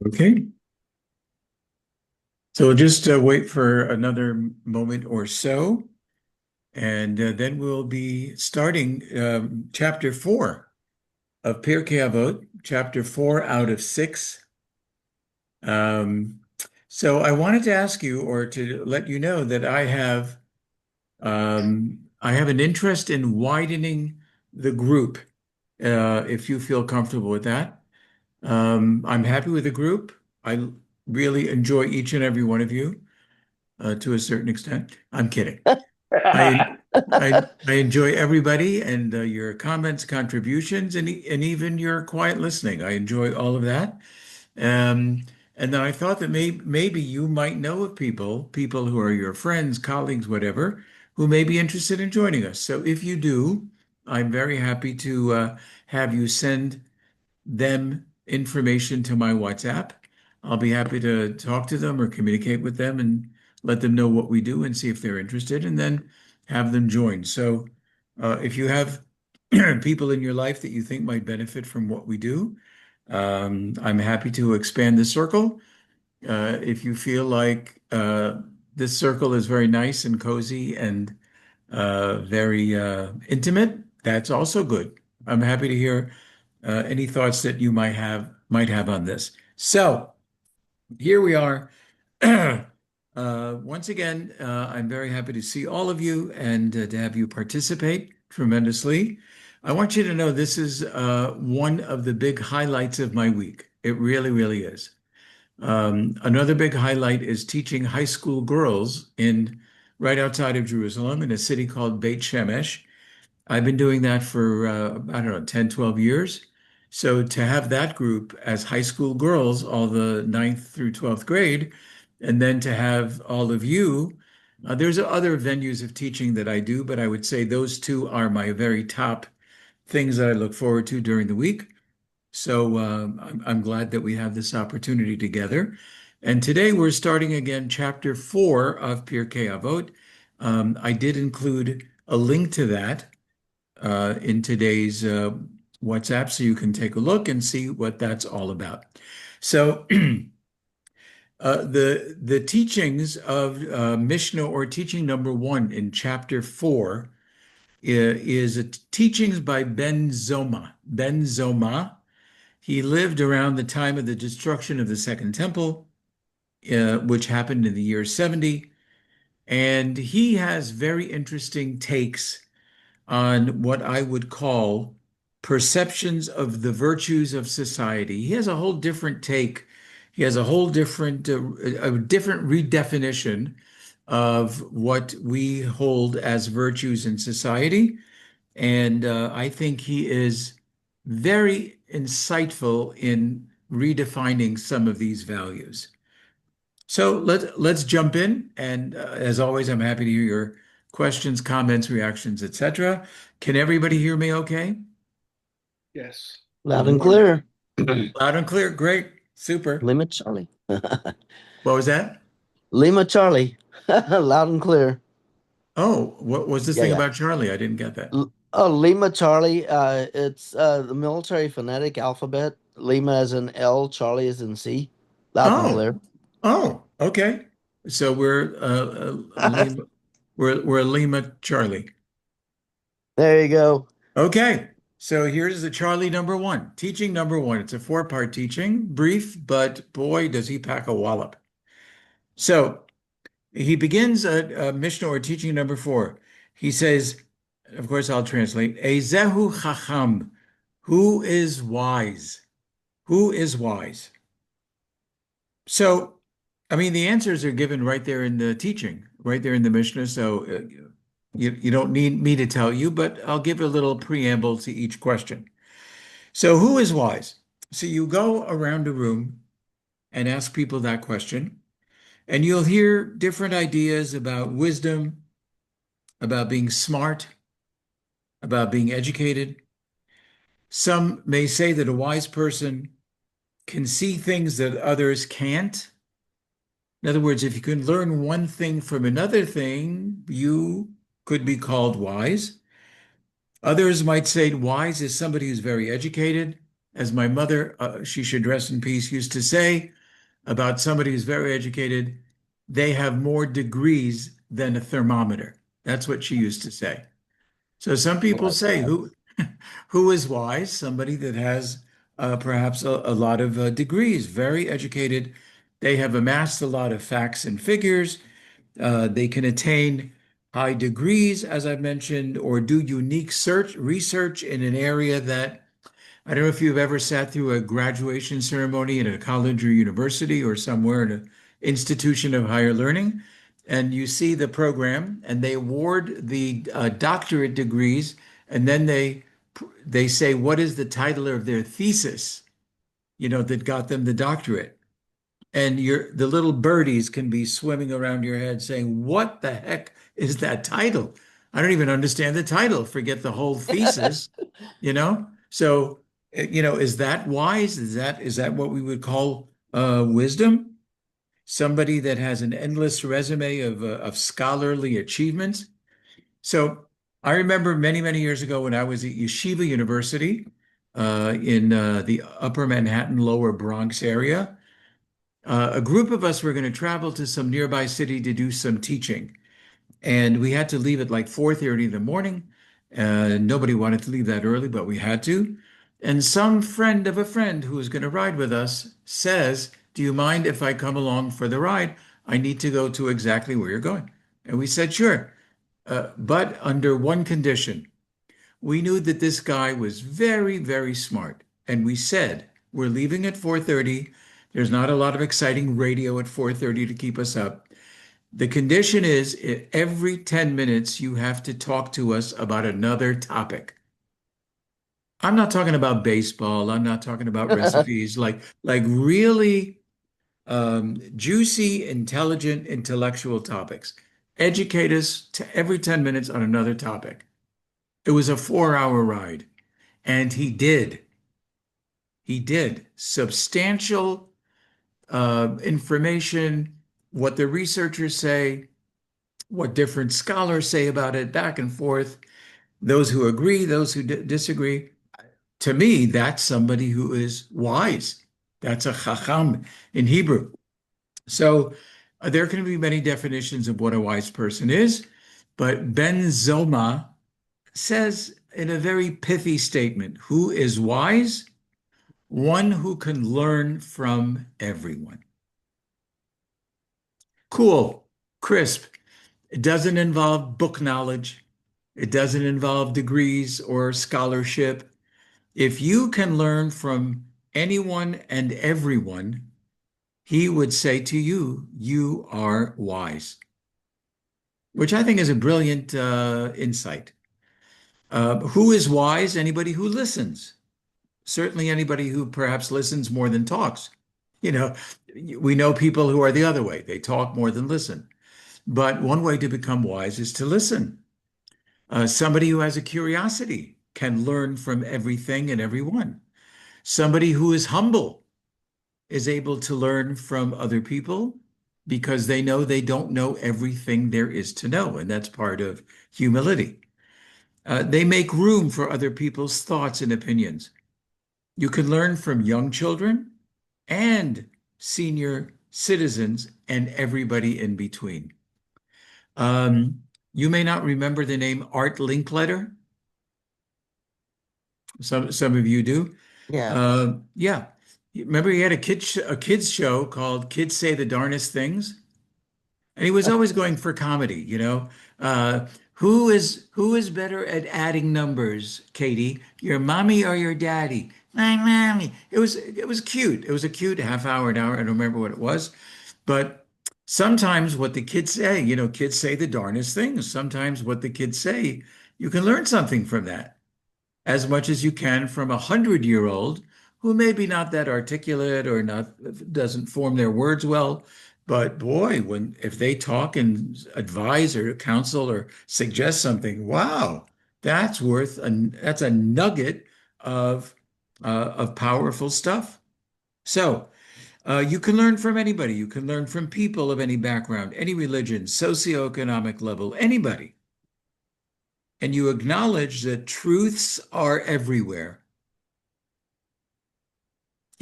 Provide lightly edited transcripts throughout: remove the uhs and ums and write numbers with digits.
Okay, so we'll just wait for another moment or so, and then we'll be starting chapter 4 of Pirke Avot, chapter 4 out of 6. Um, so I wanted to ask you, or to let you know, that I have an interest in widening the group, if you feel comfortable with that. I'm happy with the group. I really enjoy each and every one of you. To a certain extent. I'm kidding. I I enjoy everybody and your comments, contributions, and even your quiet listening. I enjoy all of that. Um, and then I thought that maybe you might know of people who are your friends, colleagues, whatever, who may be interested in joining us. So if you do, I'm very happy to have you send them information to my WhatsApp. I'll be happy to talk to them or communicate with them and let them know what we do and see if they're interested, and then have them join. So if you have people in your life that you think might benefit from what we do, I'm happy to expand the circle. If you feel like this circle is very nice and cozy and very intimate, that's also good. I'm happy to hear any thoughts that you might have on this. So here we are. Once again, I'm very happy to see all of you and to have you participate tremendously. I want you to know this is one of the big highlights of my week. It really, really is. Another big highlight is teaching high school girls in right outside of Jerusalem in a city called Beit Shemesh. I've been doing that for, I don't know, 10, 12 years. So to have that group as high school girls, all the ninth through 12th grade, and then to have all of you, there's other venues of teaching that I do, but I would say those two are my very top things that I look forward to during the week. So I'm glad that we have this opportunity together. And today we're starting again chapter 4 of Pirkei Avot. I did include a link to that in today's WhatsApp, so you can take a look and see what that's all about. So the teachings of Mishnah, or teaching number 1 in chapter 4, is a teachings by Ben Zoma. Ben Zoma, he lived around the time of the destruction of the Second Temple, which happened in the year 70, and he has very interesting takes on what I would call perceptions of the virtues of society. He has a whole different take. He has a whole different, a different redefinition of what we hold as virtues in society. And I think he is very insightful in redefining some of these values. So let's jump in. And as always, I'm happy to hear your questions, comments, reactions, etc. Can everybody hear me okay? Yes. Loud and Wonderful. clear. Loud and clear. Great. Super. Lima Charlie. What was that? Lima Charlie. Loud and clear. Oh, what was this Yeah, thing yeah. about Charlie? I didn't get that. Oh, Lima Charlie. It's the military phonetic alphabet. Lima as in L, Charlie as in C. Loud and Oh, clear. oh, okay. So we're Lima, we're Lima Charlie. There you go. Okay. So here's the Charlie number 1, teaching number 1. It's a 4-part teaching, brief, but boy, does he pack a wallop. So he begins at Mishnah, or teaching number 4. He says, of course, I'll translate, Ezehu Chacham, who is wise? Who is wise? So, I mean, the answers are given right there in the teaching, right there in the Mishnah. So you don't need me to tell you, but I'll give a little preamble to each question. So, who is wise? So you go around a room and ask people that question, and you'll hear different ideas about wisdom, about being smart, about being educated. Some may say that a wise person can see things that others can't. In other words, if you can learn one thing from another thing, you could be called wise. Others might say wise is somebody who's very educated. as my mother, she should rest in peace, used to say about somebody who's very educated, they have more degrees than a thermometer. That's what she used to say. So some I people like say, that. who is wise? Somebody that has perhaps a lot of degrees, very educated. They have amassed a lot of facts and figures. They can attain high degrees, as I mentioned, or do unique research in an area that I don't know if you've ever sat through a graduation ceremony at a college or university or somewhere in an institution of higher learning, and you see the program, and they award the doctorate degrees, and then they say what is the title of their thesis, that got them the doctorate. And the little birdies can be swimming around your head saying, "What the heck is that title? I don't even understand the title. Forget the whole thesis." So is that wise? Is that what we would call wisdom? Somebody that has an endless resume of scholarly achievements. So I remember many, many years ago when I was at Yeshiva University in the Upper Manhattan, Lower Bronx area. A group of us were going to travel to some nearby city to do some teaching. And we had to leave at like 4:30 in the morning. Nobody wanted to leave that early, but we had to. And some friend of a friend who was going to ride with us says, "Do you mind if I come along for the ride? I need to go to exactly where you're going." And we said, "Sure." But under one condition. We knew that this guy was very, very smart. And we said, "We're leaving at 4:30. There's not a lot of exciting radio at 4:30 to keep us up. The condition is every 10 minutes, you have to talk to us about another topic." I'm not talking about baseball. I'm not talking about recipes, like really juicy, intelligent, intellectual topics. Educate us to every 10 minutes on another topic. It was a 4-hour ride, and he did. He did. Substantial information, what the researchers say, what different scholars say about it, back and forth, those who agree, those who disagree. To me, that's somebody who is wise. That's a chacham in Hebrew. So there can be many definitions of what a wise person is, but Ben Zoma says in a very pithy statement, who is wise? One who can learn from everyone. Cool, crisp. It doesn't involve book knowledge. It doesn't involve degrees or scholarship. If you can learn from anyone and everyone, he would say to you, you are wise, which I think is a brilliant insight. Who is wise? Anybody who listens. Certainly anybody who perhaps listens more than talks. You know, we know people who are the other way. They talk more than listen. But one way to become wise is to listen. Somebody who has a curiosity can learn from everything and everyone. Somebody who is humble is able to learn from other people because they know they don't know everything there is to know, and that's part of humility. They make room for other people's thoughts and opinions. You can learn from young children and senior citizens and everybody in between. You may not remember the name Art Linkletter. Some of you do. Yeah. Yeah. Remember he had a kids show called Kids Say the Darnest Things? And he was always going for comedy. Uh, who is better at adding numbers, Katie? Your mommy or your daddy? My mommy. It was cute. It was a cute half hour, an hour. I don't remember what it was. But sometimes what the kids say, kids say the darnest things. Sometimes what the kids say, you can learn something from that as much as you can from 100-year-old who maybe not that articulate or not doesn't form their words well. But boy, if they talk and advise or counsel or suggest something, wow, that's a nugget of of powerful stuff. So you can learn from anybody. You can learn from people of any background, any religion, socioeconomic level, anybody. And you acknowledge that truths are everywhere.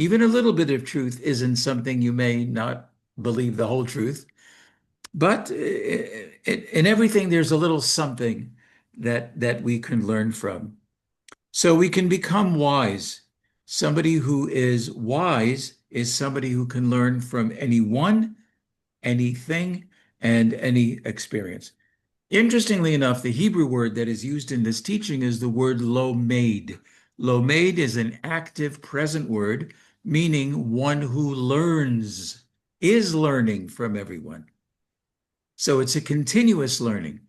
Even a little bit of truth isn't something you may not believe the whole truth, but in everything there's a little something that we can learn from. So we can become wise. Somebody who is wise is somebody who can learn from anyone, anything, and any experience. Interestingly enough, the Hebrew word that is used in this teaching is the word lomed. Lomed is an active present word, meaning one who learns, is learning from everyone. So it's a continuous learning.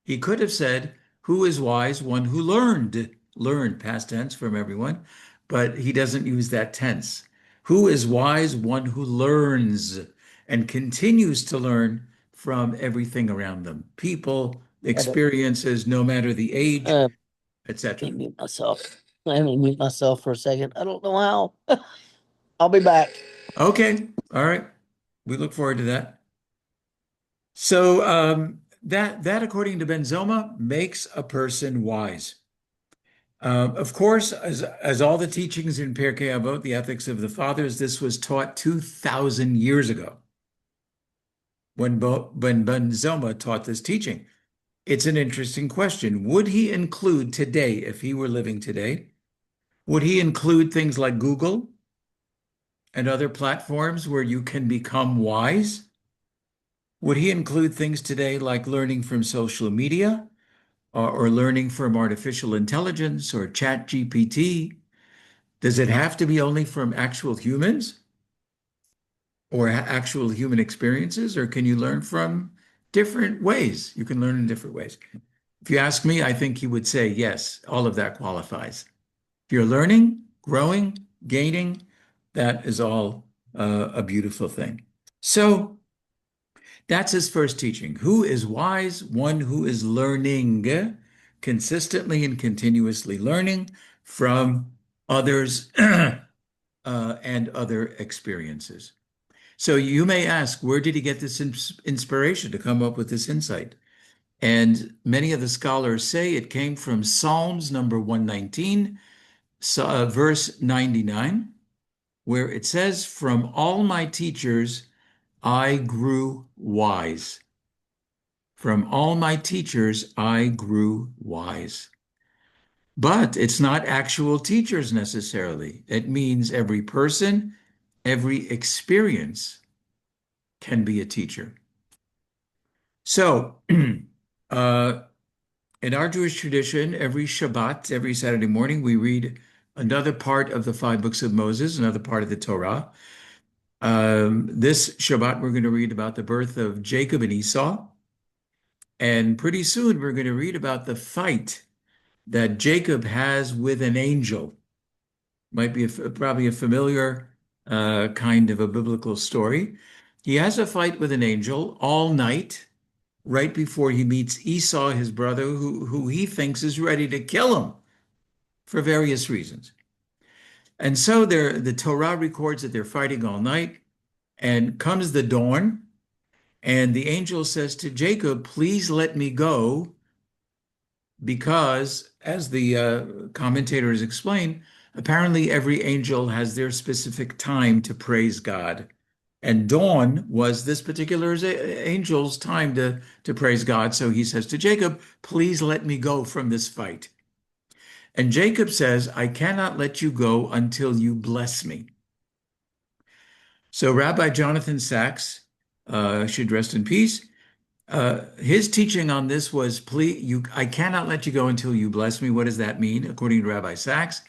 He could have said, who is wise? One who learned, past tense from everyone, but he doesn't use that tense. Who is wise? One who learns and continues to learn from everything around them, people, experiences, no matter the age, Uh, etc. Let me mute myself. Let me mute myself for a second. I don't know how. I'll be back. Okay, all right. We look forward to that. So that according to Benzoma makes a person wise. Of course, as all the teachings in Pirke Avot, the ethics of the fathers, this was taught 2,000 years ago when Benzoma taught this teaching. It's an interesting question. Would he include today, if he were living today, would he include things like Google and other platforms where you can become wise? Would he include things today like learning from social media or learning from artificial intelligence or chat GPT? Does it have to be only from actual humans or actual human experiences, or can you learn from different ways? You can learn in different ways. If you ask me, I think he would say, yes, all of that qualifies. If you're learning, growing, gaining, that is all a beautiful thing. So that's his first teaching. Who is wise? One who is learning, consistently and continuously learning from others and other experiences. So you may ask, where did he get this inspiration to come up with this insight? And many of the scholars say it came from Psalms number 119, verse 99, where it says, "From all my teachers I grew wise. From all my teachers I grew wise." But it's not actual teachers necessarily. It means every person, every experience can be a teacher. So, uh, in our Jewish tradition, every Shabbat, every Saturday morning, we read another part of the five books of Moses, another part of the Torah. This Shabbat, we're going to read about the birth of Jacob and Esau. And pretty soon, we're going to read about the fight that Jacob has with an angel. Might be probably a familiar kind of a biblical story. He has a fight with an angel all night, right before he meets Esau, his brother, who he thinks is ready to kill him for various reasons. And so the Torah records that they're fighting all night, and comes the dawn, and the angel says to Jacob, "Please let me go," because, as the commentators explain, apparently every angel has their specific time to praise God. And dawn was this particular angel's time to praise God. So he says to Jacob, "Please let me go from this fight." And Jacob says, "I cannot let you go until you bless me." So Rabbi Jonathan Sachs, should rest in peace, his teaching on this was, I cannot let you go until you bless me. What does that mean? According to Rabbi Sachs,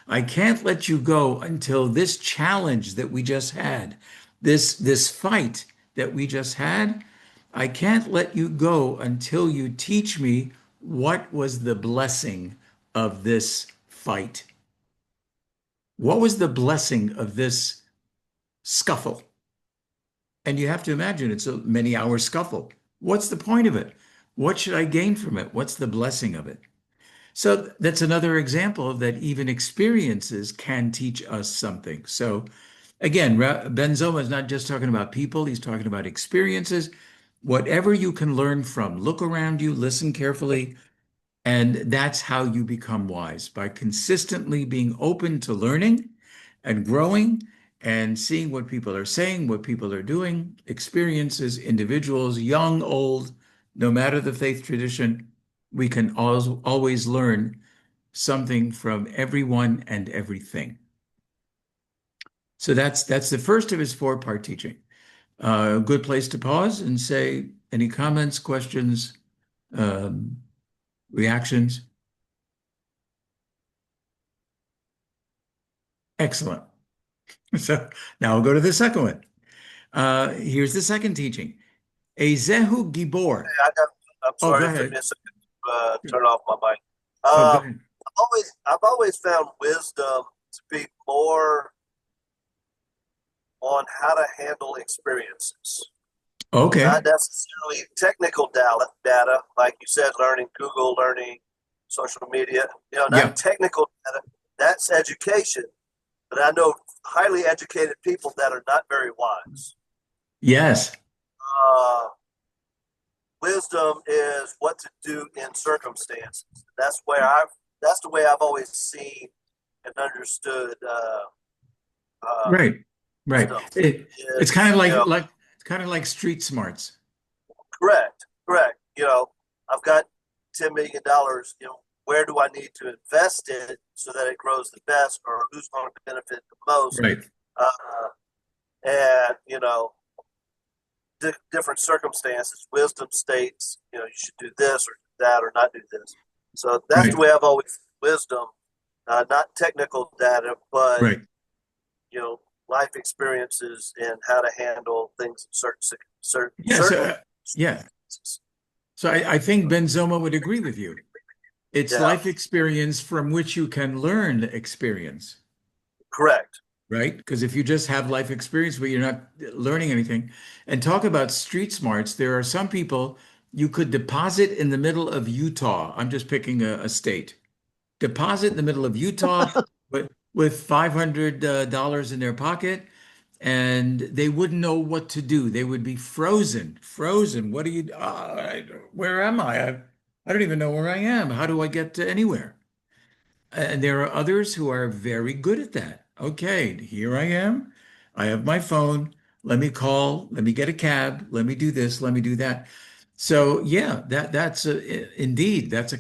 I can't let you go until this challenge that we just had, this fight that we just had, I can't let you go until you teach me what was the blessing of this fight. What was the blessing of this scuffle? And you have to imagine it's a many-hour scuffle. What's the point of it? What should I gain from it? What's the blessing of it? So that's another example of that even experiences can teach us something. So again, Benzoma is not just talking about people, he's talking about experiences. Whatever you can learn from, look around you, listen carefully, and that's how you become wise, by consistently being open to learning and growing and seeing what people are saying, what people are doing, experiences, individuals, young, old, no matter the faith tradition, we can always learn something from everyone and everything. So that's the first of his four-part teaching. A good place to pause and say any comments, questions, um, reactions. Excellent. So now we'll go to the second one. Here's the second teaching. Ezehu Gibor. I got, I'm Oh, go sorry for ahead. missing. Turn off my mic. Oh, go Um, ahead. I've always found wisdom to be more on how to handle experiences, Okay. not necessarily technical data, like you said, learning Google, learning social media. Yeah. Not technical data. That's education. But I know highly educated people that are not very wise. Yes. Uh, Wisdom is what to do in circumstances. That's the way I've always seen and understood Right. Right. wisdom. It's kind Is of it's kind of like street smarts. correct. I've got $10 million. Where do I need to invest it so that it grows the best, or who's going to benefit the most? Right. Uh, and different circumstances. Wisdom states, you should do this or do that or not do this. So that's the Right. way I've always wisdom, not technical data, but Right. you know, life experiences and how to handle things in certain Yeah. Yeah. circumstances. So I think Ben Zoma would agree with you. It's Yeah, life experience from which you can learn experience, correct. right? Because if you just have life experience but you're not learning anything, and talk about street smarts, there are some people you could deposit in the middle of Utah. I'm just picking a state. Deposit in the middle of Utah with $500 in their pocket, and they wouldn't know what to do. They would be frozen, frozen. What do you, where am I don't even know where I am. How do I get to anywhere? And there are others who are very good at that. Okay, here I am. I have my phone. Let me call. Let me get a cab. Let me do this. Let me do that. So yeah, indeed that's a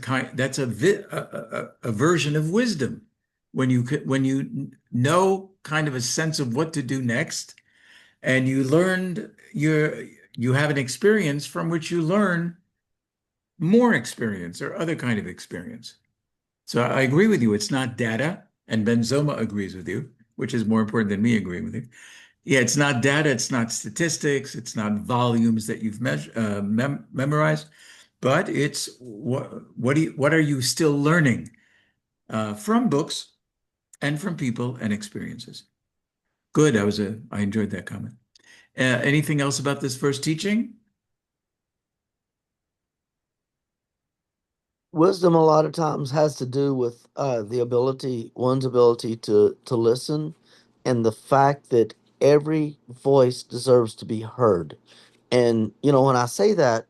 version of wisdom when when you know kind of a sense of what to do next, and you have an experience from which you learn more experience or other kind of experience. So I agree with you. It's not data, and Benzoma agrees with you, which is more important than me agreeing with you. Yeah, it's not data, it's not statistics, it's not volumes that you've memorized, but it's what are you still learning from books and from people and experiences. Good. I enjoyed that comment. Anything else about this first teaching? Wisdom a lot of times has to do with one's ability to listen, and the fact that every voice deserves to be heard. And when I say that,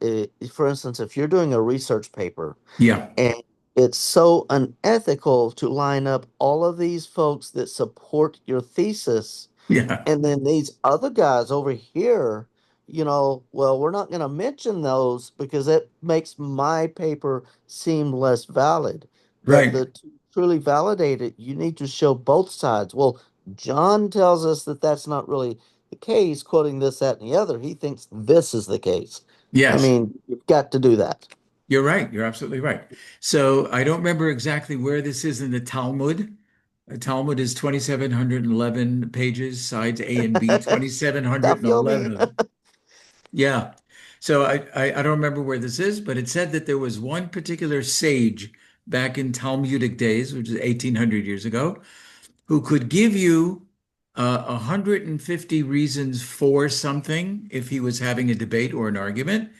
for instance, if you're doing a research paper Yeah, and it's so unethical to line up all of these folks that support your thesis, yeah, and then these other guys over here, well, we're not going to mention those because it makes my paper seem less valid. But right. to truly validate it, you need to show both sides. Well, John tells us that that's not really the case, quoting this, that, and the other. He thinks this is the case. I Yes. mean, you've got to do that. You're right. You're absolutely right. So I don't remember exactly where this is in the Talmud. The Talmud is 2,711 pages, sides A and B, Stuff you me. 2,711 of them. Yeah. So I don't remember where this is, but it said that there was one particular sage back in Talmudic days, which is 1,800 years ago, who could give you 150 reasons for something if he was having a debate or an argument.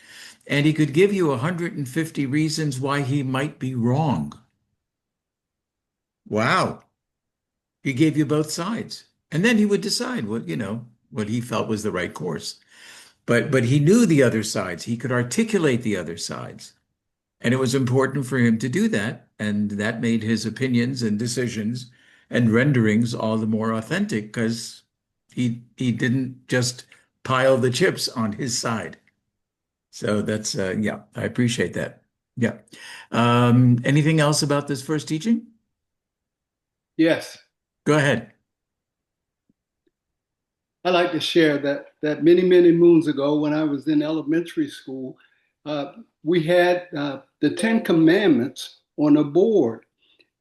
And he could give you 150 reasons why he might be wrong. Wow. He gave you both sides. And then he would decide what he felt was the right course. But he knew the other sides. He could articulate the other sides. And it was important for him to do that. And that made his opinions and decisions and renderings all the more authentic because He didn't just pile the chips on his side. So that's yeah, I appreciate that. Yeah. Anything else about this first teaching? Yes. Go ahead. I like to share that many, many moons ago when I was in elementary school, we had the Ten Commandments on a board.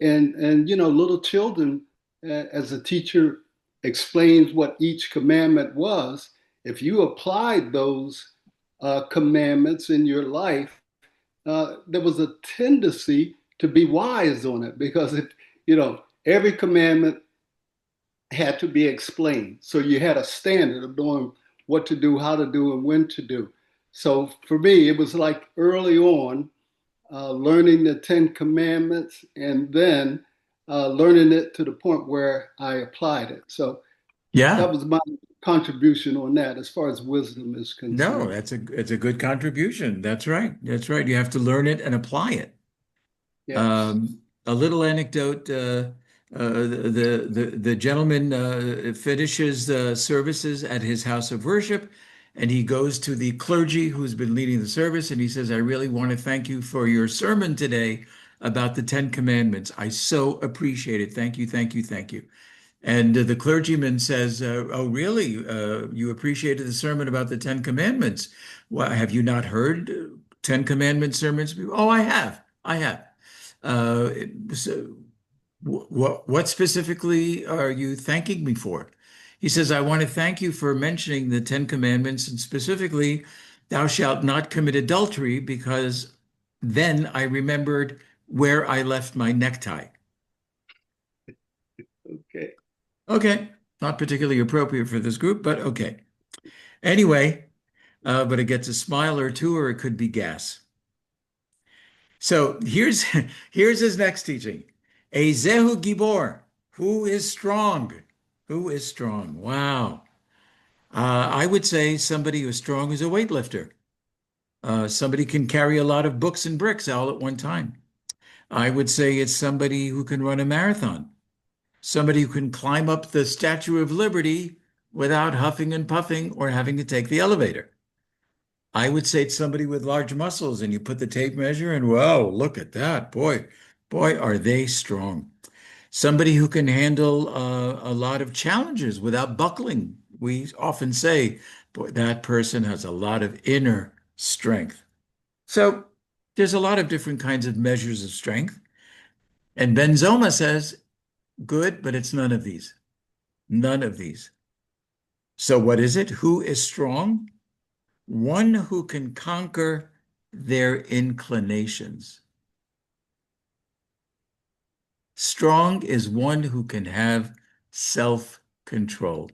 And little children, as a teacher explains what each commandment was, if you applied those commandments in your life, there was a tendency to be wise on it because every commandment had to be explained. So you had a standard of knowing what to do, how to do, and when to do. So for me, it was like early on, learning the Ten Commandments and then learning it to the point where I applied it. So that Yeah. was my contribution on that as far as wisdom is No, concerned. it's a good contribution. That's right. That's right. You have to learn it and apply it. Yes. A little anecdote. The gentleman finishes services at his house of worship, and he goes to the clergy who's been leading the service, and he says, "I really want to thank you for your sermon today about the Ten Commandments. I so appreciate it. Thank you, thank you, thank you." And the clergyman says, "Oh, really? You appreciated the sermon about the Ten Commandments? Well, have you not heard Ten Commandment sermons? Oh, I have. I have. Uh, so what specifically are you thanking me for?" He says, "I want to thank you for mentioning the Ten Commandments and specifically, thou shalt not commit adultery, because then I remembered where I left my necktie." Okay. Okay, not particularly appropriate for this group, but okay. Anyway, but it gets a smile or two, or it could be gas. So here's his next teaching. Ezehu Gibor, who is strong? Who is strong? Wow. I would say somebody who's strong is a weightlifter. Somebody can carry a lot of books and bricks all at one time. I would say it's somebody who can run a marathon. Somebody who can climb up the Statue of Liberty without huffing and puffing or having to take the elevator. I would say it's somebody with large muscles, and you put the tape measure and whoa, look at that. Boy, are they strong. Somebody who can handle a lot of challenges without buckling. We often say, boy, that person has a lot of inner strength. So there's a lot of different kinds of measures of strength. And Benzoma says, good, but it's none of these. None of these. So what is it? Who is strong? One who can conquer their inclinations. Strong is one who can have self-control.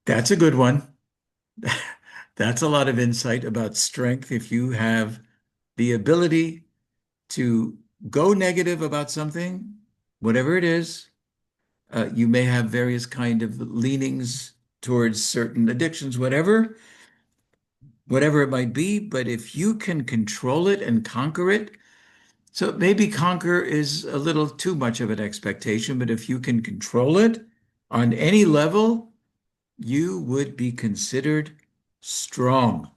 That's a good one. That's a lot of insight about strength. If you have the ability to go negative about something, whatever it is, you may have various kind of leanings towards certain addictions, whatever it might be. But if you can control it and conquer it, so maybe conquer is a little too much of an expectation, but if you can control it on any level, you would be considered strong.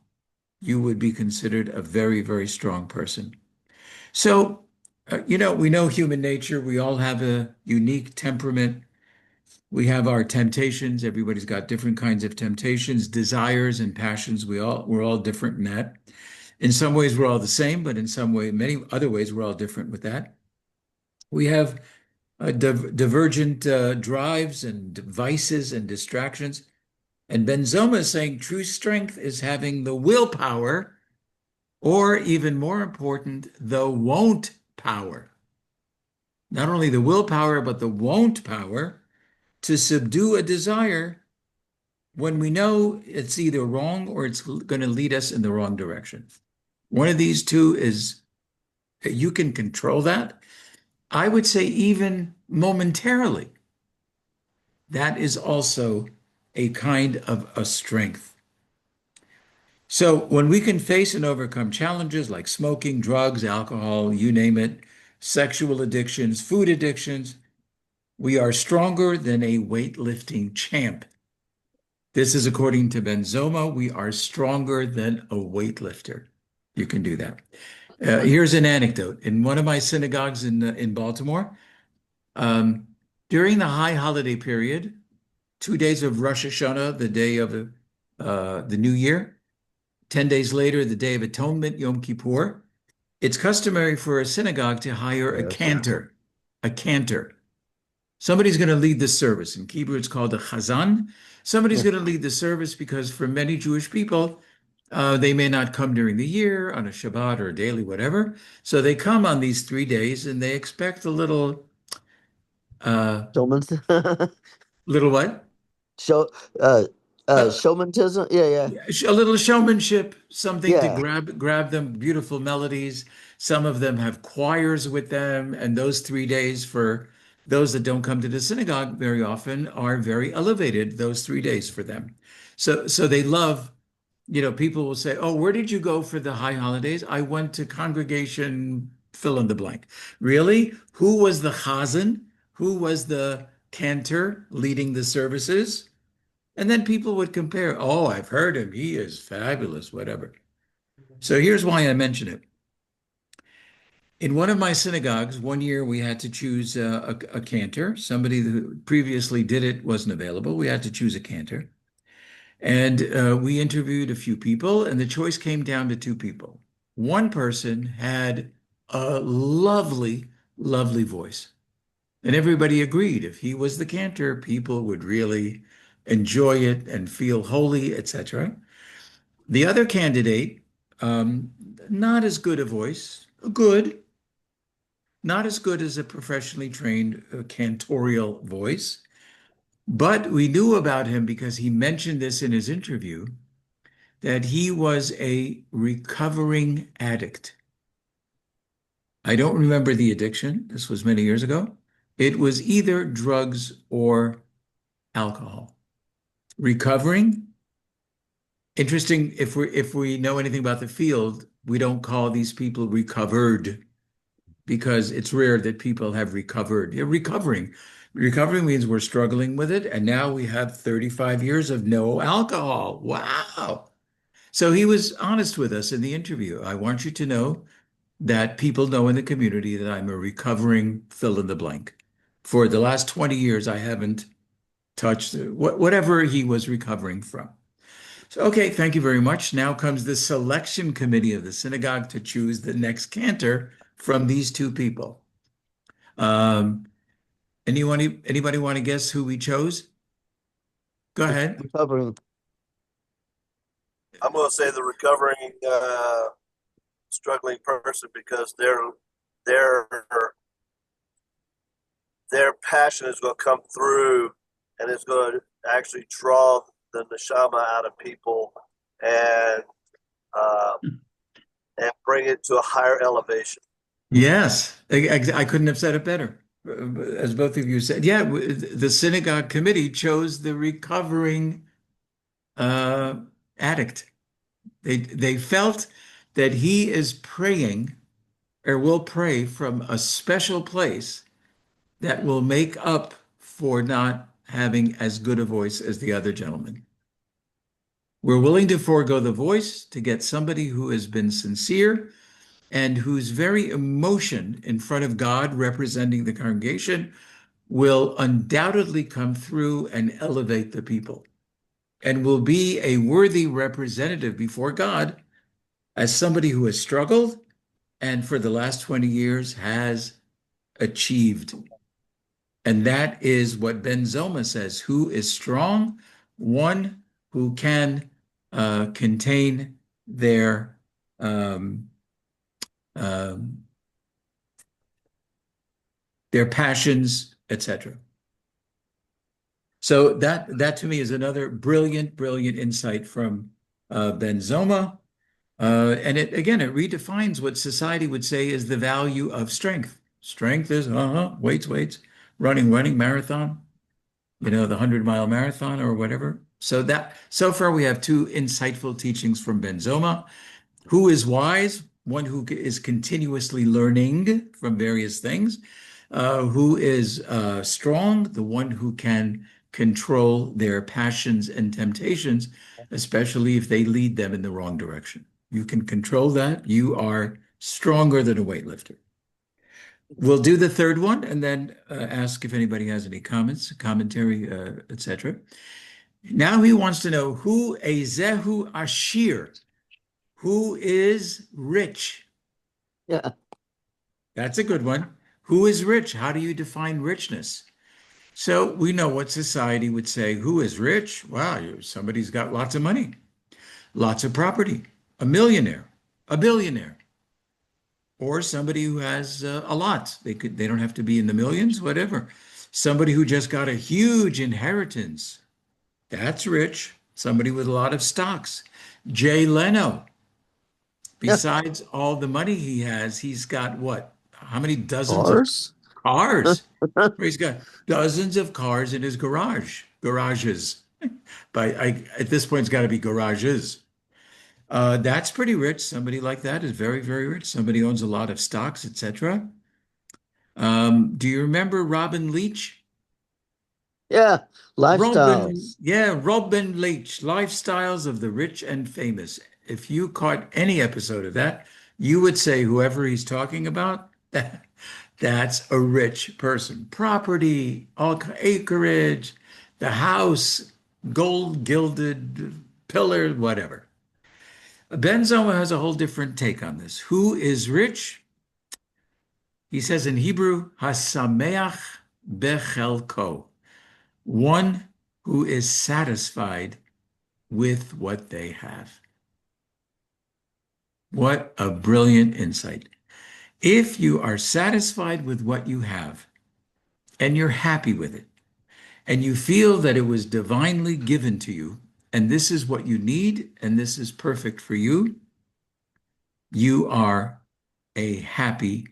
You would be considered a very, very strong person. So, we know human nature. We all have a unique temperament. We have our temptations. Everybody's got different kinds of temptations, desires, and passions. We're all different in that. In some ways, we're all the same, but in some way, many other ways, we're all different with that. We have divergent drives and vices and distractions. And Benzoma is saying true strength is having the willpower, or even more important, the won't power. Not only the willpower, but the won't power to subdue a desire when we know it's either wrong or it's going to lead us in the wrong direction. One of these two is you can control that. I would say even momentarily, that is also a kind of a strength. So when we can face and overcome challenges like smoking, drugs, alcohol, you name it, sexual addictions, food addictions, We are stronger than a weightlifting champ. This is according to Ben Zoma. We are stronger than a weightlifter. You can do that. Here's an anecdote. In one of my synagogues in Baltimore, um, during the high holiday period, 2 days of Rosh Hashanah, the day of the New Year, 10 days later, the Day of Atonement, Yom Kippur, it's customary for a synagogue to hire a Yes. cantor. A cantor. Somebody's going to lead the service. In Hebrew, it's called a chazan. Somebody's going to lead the service because for many Jewish people, they may not come during the year on a Shabbat or a daily, whatever. So they come on these 3 days and they expect a uh, Showman's little what? show Uh, showmantism. Yeah, yeah, a little showmanship, something to yeah. grab them, beautiful melodies. Some of them have choirs with them, and those 3 days for those that don't come to the synagogue very often are very elevated, those 3 days for them. So they love, people will say, "Oh, where did you go for the high holidays?" "I went to congregation fill in the blank." "Really? Who was the chazan? Who was the cantor leading the services?" And then people would compare, "Oh, I've heard him. He is fabulous, whatever." So here's why I mention it. In one of my synagogues, one year we had to choose a cantor. Somebody who previously did it wasn't available. We had to choose a cantor. And we interviewed a few people, and the choice came down to two people. One person had a lovely, lovely voice. And everybody agreed if he was the cantor, people would really enjoy it and feel holy, etc. The other candidate, um, not as good a voice, good, not as good as a professionally trained cantorial voice, but we knew about him because he mentioned this in his interview that he was a recovering addict. I don't remember the addiction. This was many years ago. It was either drugs or alcohol. Recovering. Interesting, if we know anything about the field, we don't call these people recovered because it's rare that people have recovered. You're recovering. Recovering means we're struggling with it, and now we have 35 years of no alcohol. Wow. So he was honest with us in the interview. "I want you to know that people know in the community that I'm a recovering fill in the blank. For the last 20 years, I haven't touched whatever he was recovering from." So, okay, thank you very much. Now comes the selection committee of the synagogue to choose the next cantor from these two people. Um, anybody want to guess who we chose? Go ahead. Recovering. I'm going to say the recovering struggling person because their their passion is going to come through and it's going to actually draw the neshama out of people and and bring it to a higher elevation. Yes, I couldn't have said it better. As both of you said, yeah, the synagogue committee chose the recovering uh, addict. They felt that he is praying or will pray from a special place that will make up for not having as good a voice as the other gentleman. We're willing to forego the voice to get somebody who has been sincere and whose very emotion in front of God, representing the congregation, will undoubtedly come through and elevate the people and will be a worthy representative before God as somebody who has struggled and for the last 20 years has achieved. And that is what Ben Zoma says, who is strong, one who can contain um, um, their passions, etc. So that to me is another brilliant, brilliant insight from Ben Zoma. And it redefines what society would say is the value of strength. Strength is weights, running, marathon, the 100-mile marathon or whatever. So far we have two insightful teachings from Ben Zoma. Who is wise? One who is continuously learning from various things. Who is strong? The one who can control their passions and temptations, especially if they lead them in the wrong direction. You can control that. You are stronger than a weightlifter. We'll do the third one and then ask if anybody has any comments, commentary, etc. Now he wants to know who Ezehu Ashir, who is rich. Yeah. That's a good one. Who is rich? How do you define richness? So we know what society would say. Who is rich? Wow, somebody's got lots of money, lots of property, a millionaire, a billionaire, or somebody who has a lot. They don't have to be in the millions, whatever. Somebody who just got a huge inheritance. That's rich. Somebody with a lot of stocks. Jay Leno, Yeah. besides all the money he has, he's got what? How many dozens of Cars. cars? He's got dozens of cars in his garages. At this point, it's got to be garages. That's pretty rich. Somebody like that is very, very rich. Somebody owns a lot of stocks, etc. Do you remember Robin Leach? Yeah. Lifestyles. Robin Leach, Lifestyles of the Rich and Famous. If you caught any episode of that, you would say whoever he's talking about, that's a rich person. Property, all acreage, the house, gold gilded pillar, whatever. Ben Zoma has a whole different take on this. Who is rich? He says in Hebrew, Hasameach bechelko, one who is satisfied with what they have. What a brilliant insight. If you are satisfied with what you have and you're happy with it, and you feel that it was divinely given to you, and this is what you need, and this is perfect for you, you are a happy,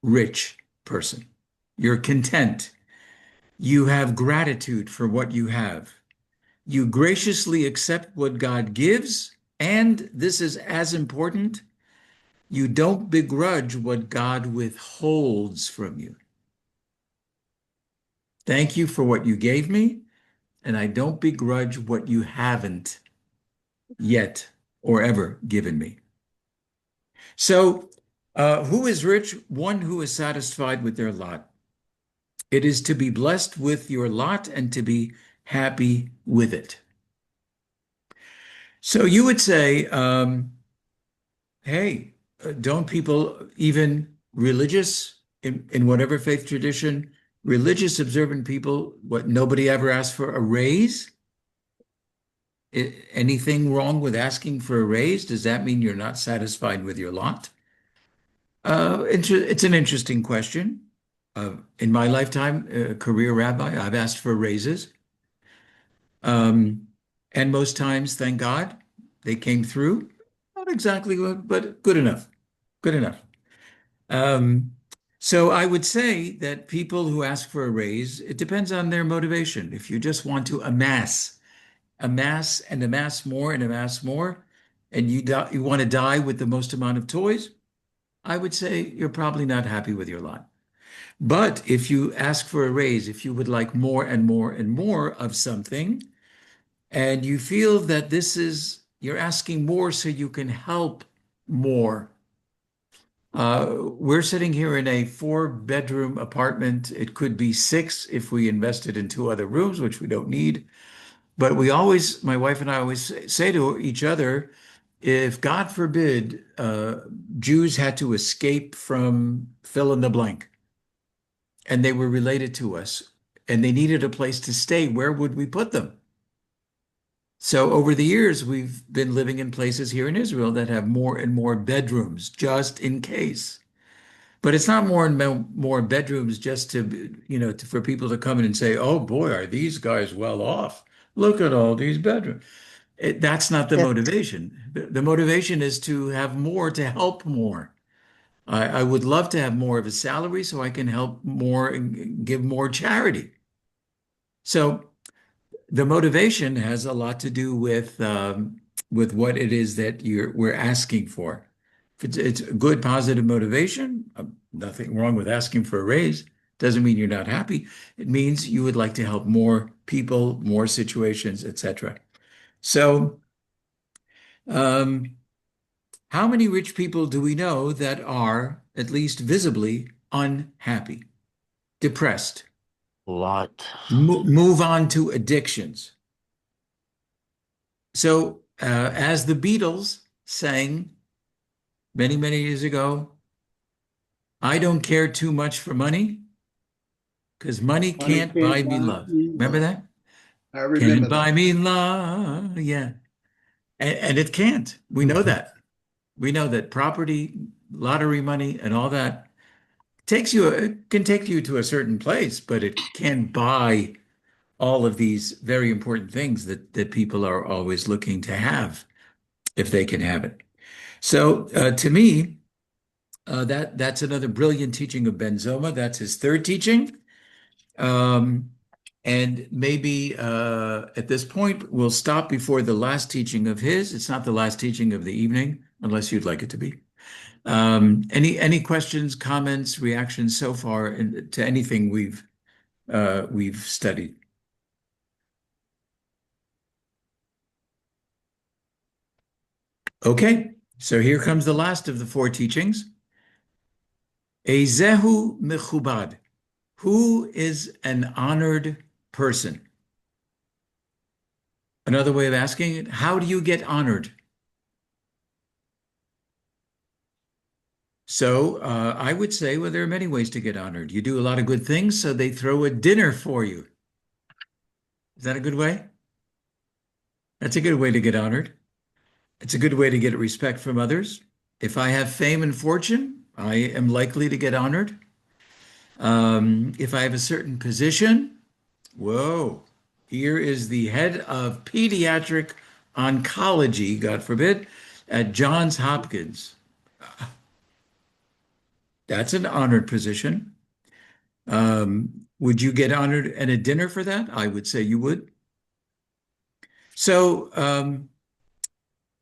rich person. You're content. You have gratitude for what you have. You graciously accept what God gives, and this is as important, you don't begrudge what God withholds from you. Thank you for what you gave me, and I don't begrudge what you haven't yet or ever given me. So, who is rich? One who is satisfied with their lot. It is to be blessed with your lot and to be happy with it. So you would say, hey, don't people, even religious, in whatever faith tradition, religious observant people, what, nobody ever asked for a raise? Anything wrong with asking for a raise? Does that mean you're not satisfied with your lot? It's an interesting question. In my lifetime, career rabbi, I've asked for raises. And most times, thank God, they came through. Not exactly good, but good enough. Good enough. Um, so I would say that people who ask for a raise, it depends on their motivation. If you just want to amass and amass more and amass more, and you want to die with the most amount of toys, I would say you're probably not happy with your lot. But if you ask for a raise, if you would like more and more and more of something, and you feel that you're asking more so you can help more. We're sitting here in a 4-bedroom apartment. It could be 6 if we invested in 2 other rooms, which we don't need. But my wife and I always say to each other, if God forbid, Jews had to escape from fill in the blank, and they were related to us, and they needed a place to stay, where would we put them? So over the years, we've been living in places here in Israel that have more and more bedrooms, just in case. But it's not more and more bedrooms just for people to come in and say, "Oh boy, are these guys well off? Look at all these bedrooms." That's not the Yeah. motivation. The motivation is to have more, to help more. I would love to have more of a salary so I can help more and give more charity. So the motivation has a lot to do with what it is that we're asking for. If it's a good, positive motivation, nothing wrong with asking for a raise. Doesn't mean you're not happy. It means you would like to help more people, more situations, etc. So, um, how many rich people do we know that are at least visibly unhappy, depressed, Lot. move on to addictions? So, as the Beatles sang many, many years ago, I don't care too much for money because money Money can't buy can't me buy love. me Remember love. that? I remember Can't that. buy me love. Yeah. And it can't. We know that. We know that property, lottery money, and all that it can take you to a certain place, but it can buy all of these very important things that people are always looking to have if they can have it. So to me, that's another brilliant teaching of Ben Zoma. That's his third teaching. Um, and maybe at this point, we'll stop before the last teaching of his. It's not the last teaching of the evening, unless you'd like it to be. Any questions, comments, reactions so far to anything we've studied? Okay, so here comes the last of the four teachings. Ezehu mechubad. Who is an honored person? Another way of asking it, how do you get honored? So I would say, well, there are many ways to get honored. You do a lot of good things, so they throw a dinner for you. Is that a good way? That's a good way to get honored. It's a good way to get respect from others. If I have fame and fortune, I am likely to get honored. If I have a certain position, whoa, here is the head of pediatric oncology, God forbid, at Johns Hopkins. That's an honored position. Would you get honored at a dinner for that? I would say you would. So,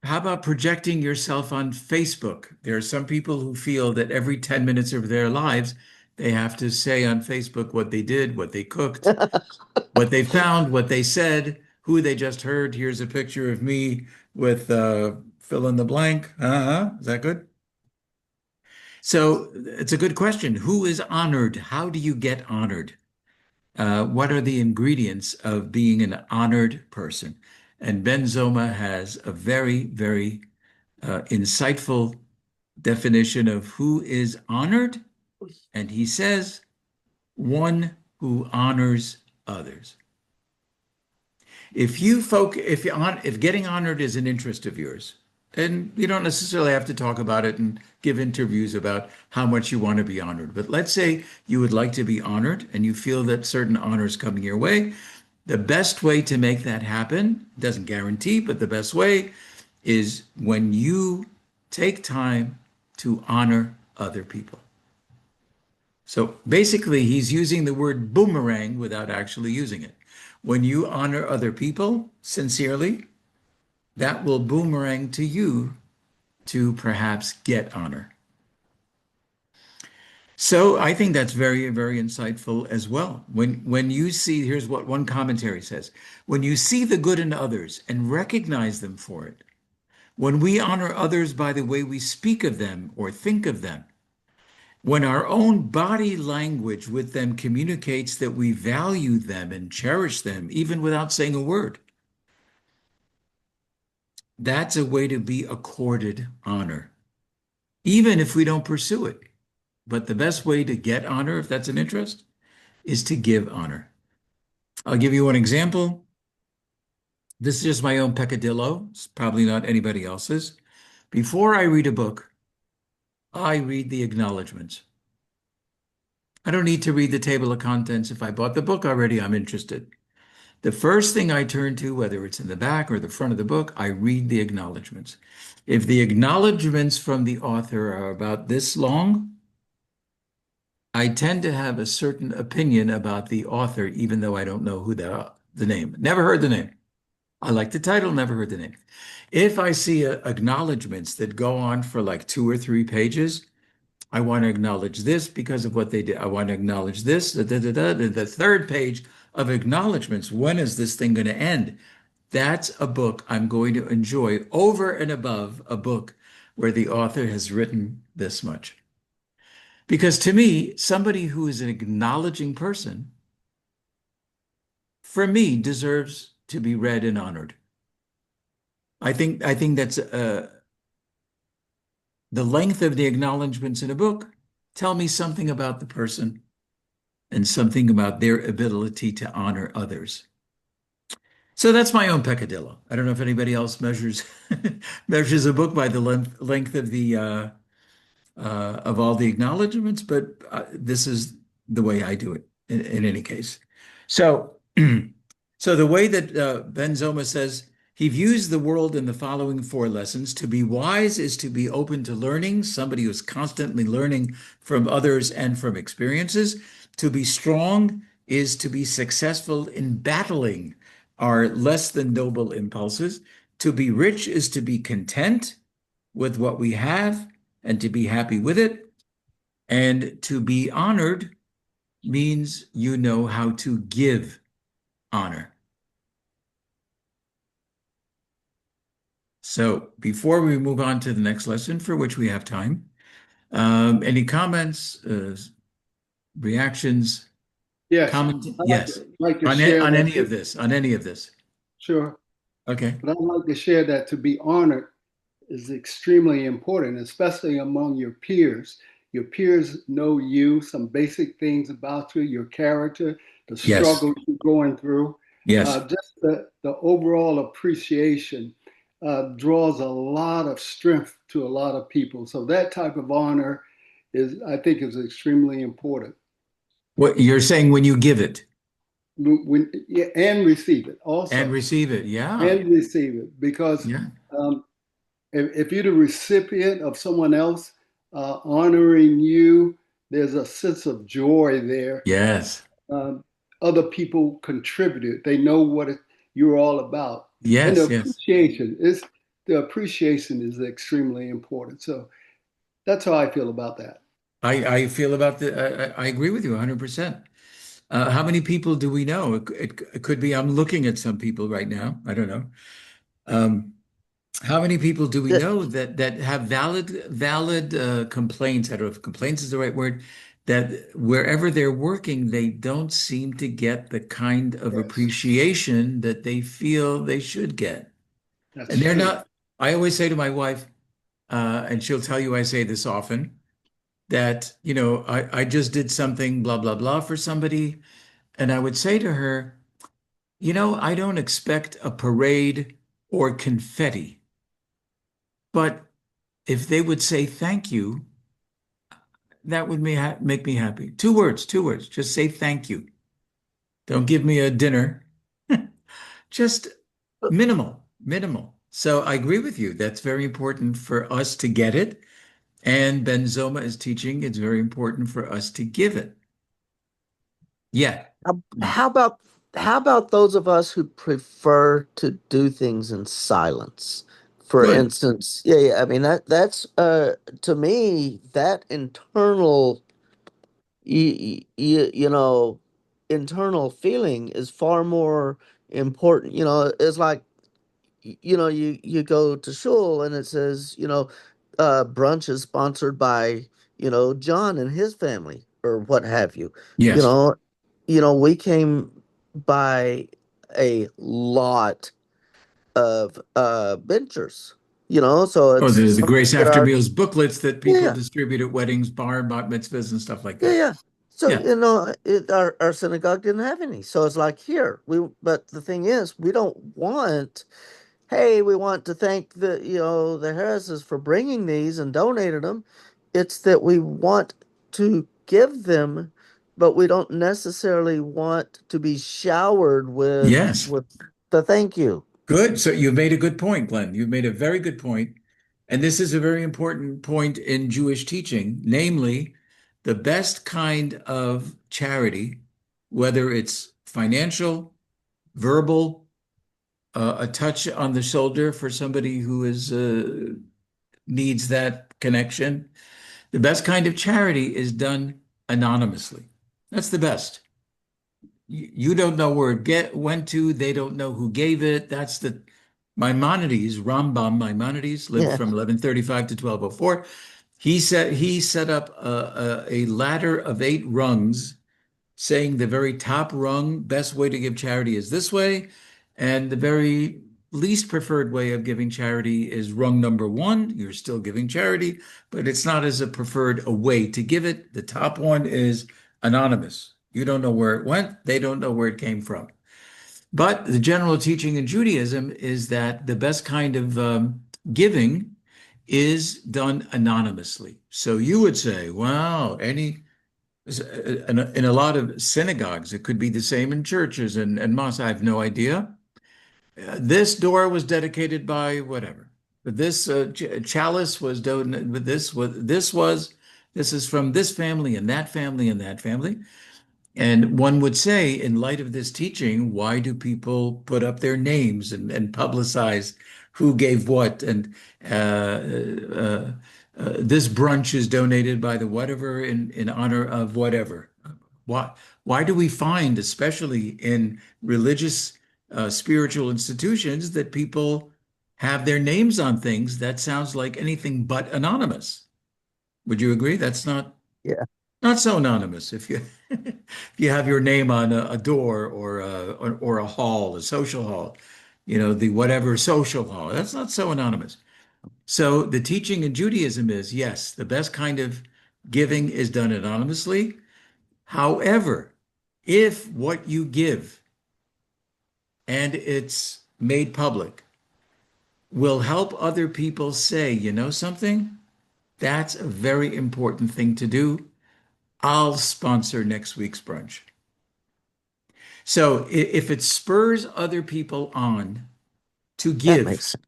how about projecting yourself on Facebook? There are some people who feel that every 10 minutes of their lives, they have to say on Facebook what they did, what they cooked, what they found, what they said, who they just heard. Here's a picture of me with fill in the blank. Is that good? So it's a good question. Who is honored? How do you get honored? What are the ingredients of being an honored person? And Ben Zoma has a very, very insightful definition of who is honored. And he says, one who honors others. If getting honored is an interest of yours, and you don't necessarily have to talk about it and give interviews about how much you want to be honored. But let's say you would like to be honored and you feel that certain honors coming your way. The best way to make that happen, doesn't guarantee, but the best way is when you take time to honor other people. So basically, he's using the word boomerang without actually using it. When you honor other people sincerely, that will boomerang to you to perhaps get honor. So I think that's very, very insightful as well. When you see, here's what one commentary says, when you see the good in others and recognize them for it, when we honor others by the way we speak of them or think of them, when our own body language with them communicates that we value them and cherish them, even without saying a word, that's a way to be accorded honor, even if we don't pursue it. But the best way to get honor, if that's an interest, is to give honor. I'll give you one example. This is just my own peccadillo. It's probably not anybody else's. Before I read a book, I read the acknowledgments. I don't need to read the table of contents. If I bought the book already, I'm interested. The first thing I turn to, whether it's in the back or the front of the book, I read the acknowledgments. If the acknowledgments from the author are about this long, I tend to have a certain opinion about the author, even though I don't know who the name. Never heard the name. I like the title, never heard the name. If I see acknowledgments that go on for like 2 or 3 pages, I want to acknowledge this because of what they did. I want to acknowledge this. The third page of acknowledgments. When is this thing going to end? That's a book I'm going to enjoy over and above a book where the author has written this much. Because to me, somebody who is an acknowledging person, for me, deserves to be read and honored. I think that's the length of the acknowledgments in a book tell me something about the person and something about their ability to honor others. So that's my own peccadillo. I don't know if anybody else measures measures a book by the length of the of all the acknowledgments, but this is the way I do it in any case. So, so the way that Ben Zoma says he views the world in the following four lessons: to be wise is to be open to learning, somebody who's constantly learning from others and from experiences. To be strong is to be successful in battling our less than noble impulses. To be rich is to be content with what we have and to be happy with it. And to be honored means you know how to give honor. So before we move on to the next lesson, for which we have time, any comments, reactions, Yes, comment? I'd Yes. like to On, share on that. any of this, on any of this. Sure. Okay. But I'd like to share that to be honored is extremely important, especially among your peers. Your peers know you, some basic things about you, your character, the Yes. struggles you're going through. Yes. Just the overall appreciation draws a lot of strength to a lot of people. So that type of honor is, I think, is extremely important. What you're saying when you give it Yeah, and receive it and also, receive it. Yeah. and receive it because Yeah. um, if you're the recipient of someone else honoring you, there's a sense of joy there. Yes. Um, Other people contributed; they know what you're all about, and Yes. Yes. the appreciation is extremely important. So that's how I feel about that. I feel about I agree with you 100%. How many people do we know? It could be, I'm looking at some people right now. I don't know. Um, how many people do we That, know that have valid complaints? I don't know if complaints is the right word, that wherever they're working, they don't seem to get the kind of Yes, appreciation that they feel they should get. that's And they're true. not, I always say to my wife, and she'll tell you I say this often, that, I just did something, blah, blah, blah for somebody. And I would say to her, I don't expect a parade or confetti, but if they would say thank you, that would make me happy. Two words, just say thank you. Don't give me a dinner, just minimal. So I agree with you. That's very important for us to get it. And Ben Zoma is teaching it's very important for us to give it. Yeah. how, Yeah. how about how about those of us who prefer to do things in silence? For Good. instance, yeah. I mean that's to me that you know internal feeling is far more important. It's like you go to shul and it says, brunch is sponsored by, John and his family or what have you. You Yes. know, we came by a lot of benchers, so Oh, it's the something Grace that After Meals booklets that people yeah, distribute at weddings, bat mitzvahs, and stuff like yeah, that. yeah. So, Yeah. our synagogue didn't have any. So it's like here, but the thing is, we don't want, hey, we want to thank the Harrises for bringing these and donated them. It's that we want to give them, but we don't necessarily want to be showered with Yes. the thank you. Good. So you've made a good point, Glenn. You've made a very good point. And this is a very important point in Jewish teaching, namely, the best kind of charity, whether it's financial, verbal, a touch on the shoulder for somebody who needs that connection. The best kind of charity is done anonymously. That's the best. You don't know where it went to. They don't know who gave it. That's the Maimonides, Rambam Maimonides lived Yeah, from 1135 to 1204. He set up a ladder of 8 rungs, saying the very top rung, best way to give charity is this way, and the very least preferred way of giving charity is rung number 1. You're still giving charity, but it's not as a preferred a way to give it. The top one is anonymous. You don't know where it went. They don't know where it came from. But the general teaching in Judaism is that the best kind of giving is done anonymously. So you would say, wow, in a lot of synagogues, it could be the same in churches and mosques. I have no idea. This door was dedicated by whatever. This chalice was donated. This is from this family and that family and that family. And one would say, in light of this teaching, why do people put up their names and publicize who gave what? And this brunch is donated by the whatever in honor of whatever. Why, why do we find, especially in religious, spiritual institutions, that people have their names on things that sounds like anything but anonymous? Would you agree? That's yeah, not so anonymous if you if you have your name on a door or a hall, a social hall, the whatever social hall. That's not so anonymous. So the teaching in Judaism is yes, the best kind of giving is done anonymously. However, if what you give and it's made public will help other people say, you know something, that's a very important thing to do. I'll sponsor next week's brunch. So if it spurs other people on to that makes give, sense.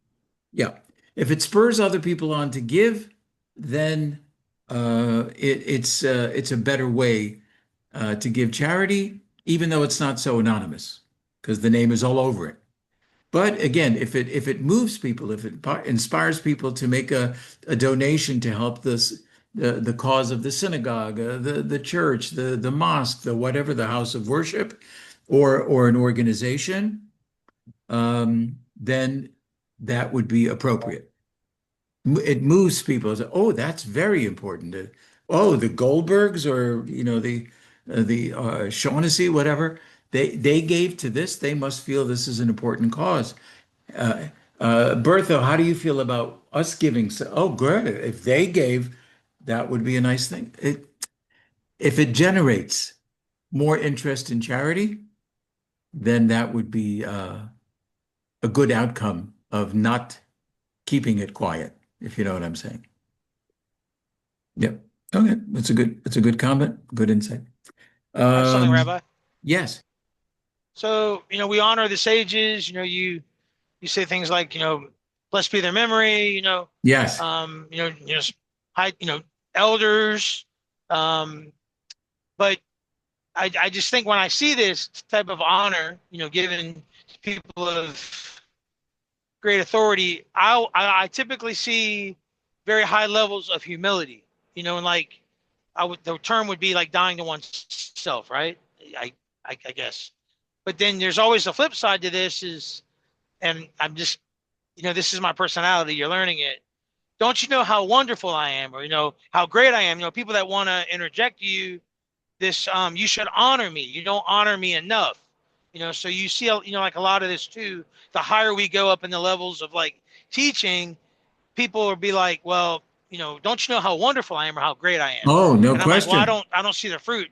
yeah, if it spurs other people on to give, then it's a better way to give charity, even though it's not so anonymous, because the name is all over it. But again, if it moves people, if it inspires people to make a donation to help the cause of the synagogue, the church, the mosque, the whatever, the house of worship, or an organization, then that would be appropriate. It moves people. Oh, that's very important. Oh, the Goldbergs or the Shaughnessy, whatever, they gave to this. They must feel this is an important cause. Uh, Bertha, how do you feel about us giving? Oh, good. If they gave, that would be a nice thing. If it generates more interest in charity, then that would be a good outcome of not keeping it quiet, if you know what I'm saying. Yep. Okay. That's a good comment. Good insight. I have something, Um, Rabbi. yes. So, we honor the sages. You say things like, blessed be their memory. Yes. High, elders. Um, but I just think when I see this type of honor, given people of great authority, I typically see very high levels of humility. And like the term would be like dying to oneself, right? I I guess. But then there's always the flip side to this is, and I'm just, this is my personality. You're learning it. Don't you know how wonderful I am, or how great I am? People that want to interject you this, you should honor me. You don't honor me enough. So you see, like a lot of this too. The higher we go up in the levels of like teaching, people will be like, well, don't you know how wonderful I am or how great I am? Oh, no And I'm like, well, I question. don't, I don't see the fruit.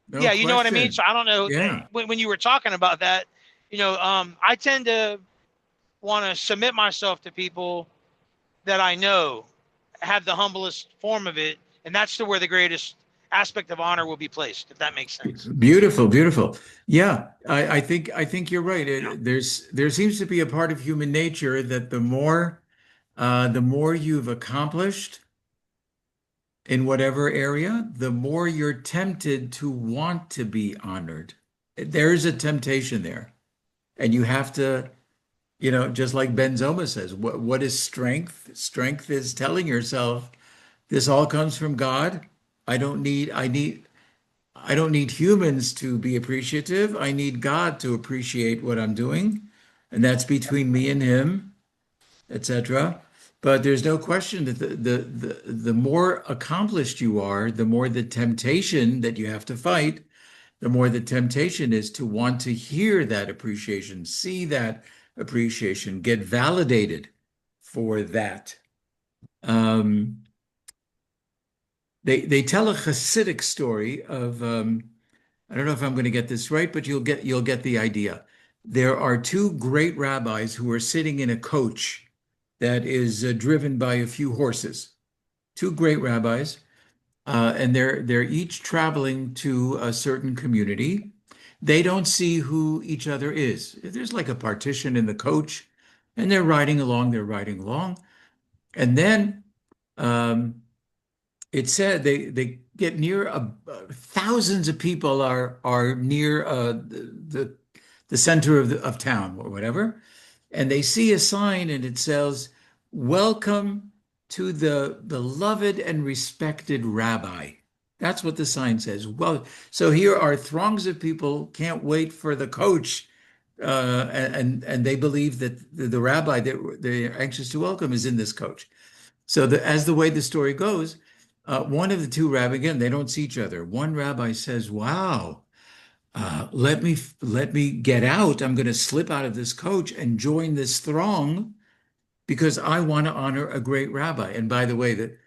No Yeah, you know what I mean? question. So I don't know Yeah. when you were talking about that, I tend to want to submit myself to people that I know have the humblest form of it, and that's where the greatest aspect of honor will be placed, if that makes sense. Beautiful, beautiful. Yeah, I think you're right. There seems to be a part of human nature that the more you've accomplished in whatever area, the more you're tempted to want to be honored. There's a temptation there. And you have to, just like Ben Zoma says, what is strength? Strength is telling yourself This all comes from God. I don't need, I need, I don't need humans to be appreciative. I need God to appreciate what I'm doing. And that's between me and him, etc. But there's no question that the more accomplished you are, the more the temptation that you have to fight, the more the temptation is to want to hear that appreciation, see that appreciation, get validated for that. Um, they tell a Hasidic story of I don't know if I'm going to get this right, but you'll get the idea. There are two great rabbis who are sitting in a coach that is driven by a few horses. Two great rabbis, and they're each traveling to a certain community. They don't see who each other is. There's like a partition in the coach, and they're riding along. They're riding along, and then um, it said they get near thousands of people are near the center of town or whatever, and they see a sign and it says, "Welcome to the beloved and respected rabbi." That's what the sign says. Well, so here are throngs of people can't wait for the coach, and they believe that the rabbi that they're anxious to welcome is in this coach. So as the way the story goes, one of the two rabbi, again, they don't see each other. One rabbi says, "Wow, let me get out. I'm going to slip out of this coach and join this throng because I want to honor a great rabbi." And by the way,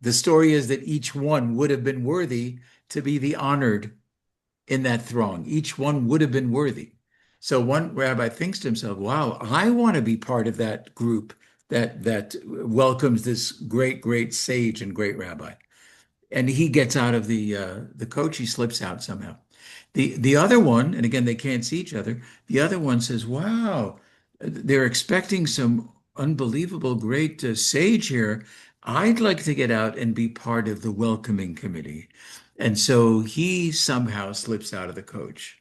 the story is that each one would have been worthy to be the honored in that throng. Each one would have been worthy. So one rabbi thinks to himself, "Wow, I want to be part of that group that welcomes this great sage and great rabbi." And he gets out of the coach. He slips out somehow. The other one, and again they can't see each other. The other one says, "Wow, they're expecting some unbelievable great sage here. I'd like to get out and be part of the welcoming committee." And so he somehow slips out of the coach.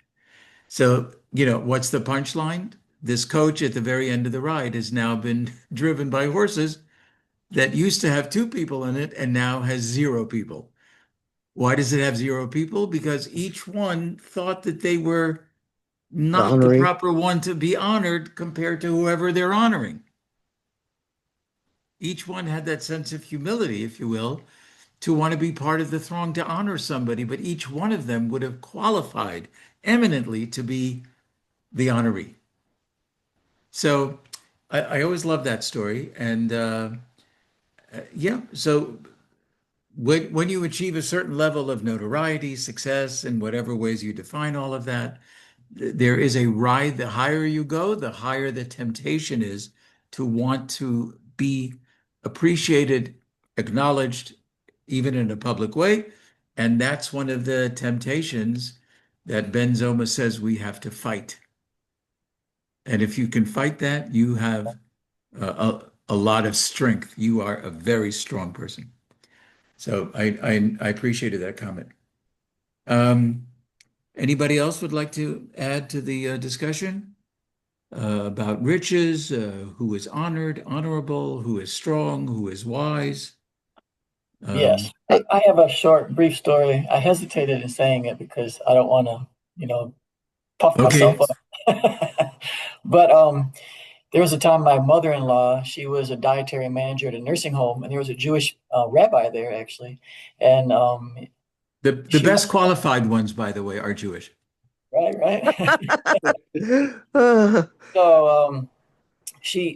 So, what's the punchline? This coach at the very end of the ride has now been driven by horses that used to have two people in it and now has zero people. Why does it have zero people? Because each one thought that they were The not the honoree. proper one to be honored compared to whoever they're honoring. Each one had that sense of humility, if you will, to want to be part of the throng to honor somebody, but each one of them would have qualified eminently to be the honoree. So I always love that story. And yeah, so when you achieve a certain level of notoriety, success, in whatever ways you define all of that, there is a ride. The higher you go, the higher the temptation is to want to be appreciated, acknowledged, even in a public way. And that's one of the temptations that Ben Zoma says we have to fight. And if you can fight that, you have a lot of strength. You are a very strong person. So I appreciated that comment. Um, Anybody else would like to add to the discussion about riches, who is honored, honorable, who is strong, who is wise? Yes, Um, I have a short, brief story. I hesitated in saying it because I don't want to, puff myself okay. up. But there was a time my mother-in-law, she was a dietary manager at a nursing home, and there was a Jewish rabbi there actually, and The she best qualified ones, by the way, are Jewish. right. Uh, So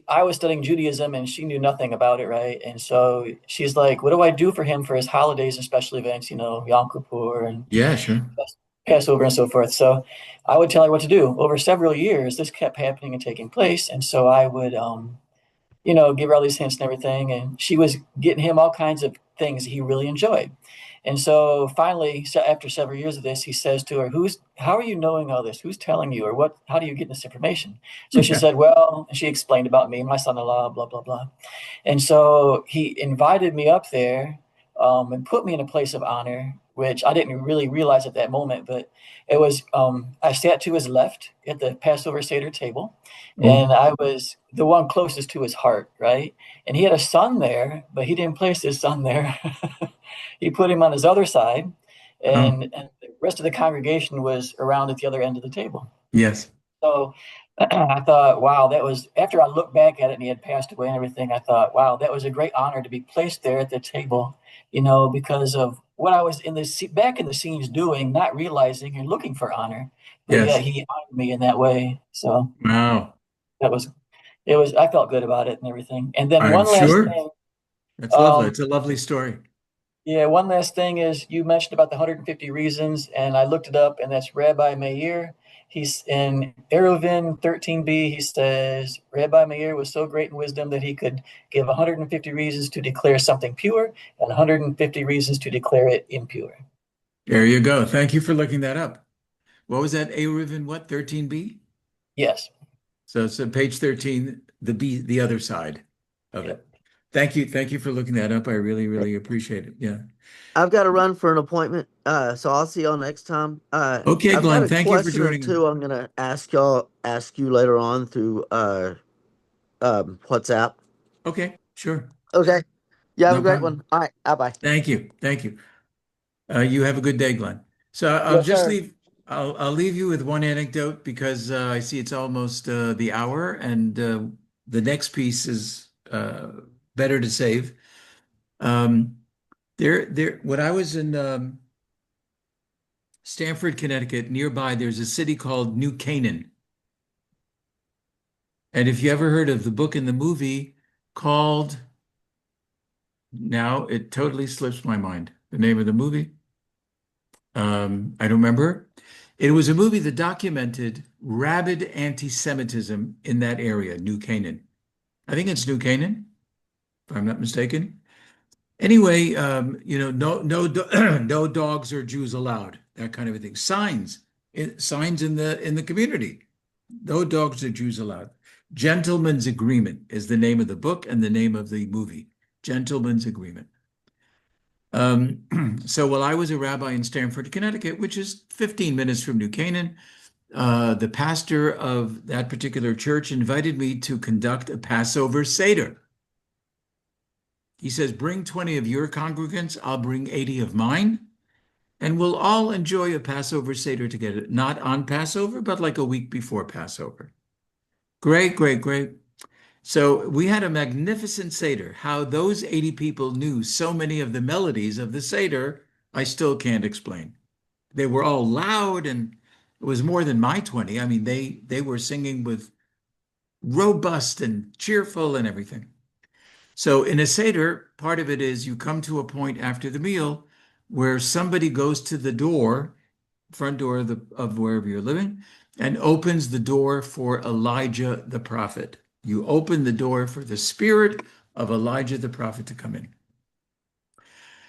I was studying Judaism and she knew nothing about it, right? And so she's like, "What do I do for him for his holidays and special events? Yom Kippur and Yeah, sure. Passover and so forth." So I would tell her what to do. Over several years, this kept happening and taking place, and so I would, give her all these hints and everything, and she was getting him all kinds of things he really enjoyed. And so finally, so after several years of this, he says to her, how are you knowing all this? Who's telling you, or what? How do you get this information?" So she Yeah. said, "Well," and she explained about me, my son-in-law, blah blah blah. And so he invited me up there and put me in a place of honor, which I didn't really realize at that moment. But it was, I sat to his left at the Passover Seder table, Oh, and I was the one closest to his heart, right? And he had a son there, but he didn't place his son there. He put him on his other side, oh, and the rest of the congregation was around at the other end of the table. yes, So I thought, wow, that was after I looked back at it and he had passed away and everything. I thought, wow, that was a great honor to be placed there at the table, because of what I was back in the scenes doing, not realizing and looking for honor, but yet yes. he honored me in that way. So Wow. that was it was I felt good about it and everything. And then I'm one last sure. thing, That's lovely. um, It's a lovely story. yeah, one last thing is you mentioned about the 150 reasons, and I looked it up, and that's Rabbi Meir. He's in Eruvin 13b. He says Rabbi Meir was so great in wisdom that he could give 150 reasons to declare something pure and 150 reasons to declare it impure. There you go. Thank you for looking that up. What was that? A Riven what? 13B? Yes. So page 13, the B, the other side of it. Yep. Thank you. Thank you for looking that up. I really, really appreciate it. Yeah. I've got to run for an appointment, so I'll see y'all next time. Okay, I've got Glenn, a thank you for question or joining. two I'm gonna ask you later on through WhatsApp. Okay, sure. Okay. You have a No great problem. one. All right. Bye bye. Thank you. Thank you. You have a good day, Glenn. So Yes, sir. I'll leave you with one anecdote because I see it's almost the hour and the next piece is better to save. Um, when I was in Stamford, Connecticut, nearby, there's a city called New Canaan. And if you ever heard of the book and the movie called, now it totally slips my mind, the name of the movie. I don't remember. It was a movie that documented rabid anti-Semitism in that area, New Canaan. I think it's New Canaan, if I'm not mistaken. Anyway, no dogs or Jews allowed, that kind of a thing. Signs in the community. No dogs or Jews allowed. Gentleman's Agreement is the name of the book and the name of the movie. Gentleman's Agreement. So while I was a rabbi in Stamford, Connecticut, which is 15 minutes from New Canaan, the pastor of that particular church invited me to conduct a Passover Seder. He says, bring 20 of your congregants, I'll bring 80 of mine, and we'll all enjoy a Passover Seder together, not on Passover, but like a week before Passover. Great, great, great. So we had a magnificent Seder. How those 80 people knew so many of the melodies of the Seder, I still can't explain. They were all loud and it was more than my 20. I mean, they were singing with robust and cheerful and everything. So in a Seder, part of it is you come to a point after the meal where somebody goes to the door, front door of wherever you're living, and opens the door for Elijah the prophet. You open the door for the spirit of Elijah the prophet to come in.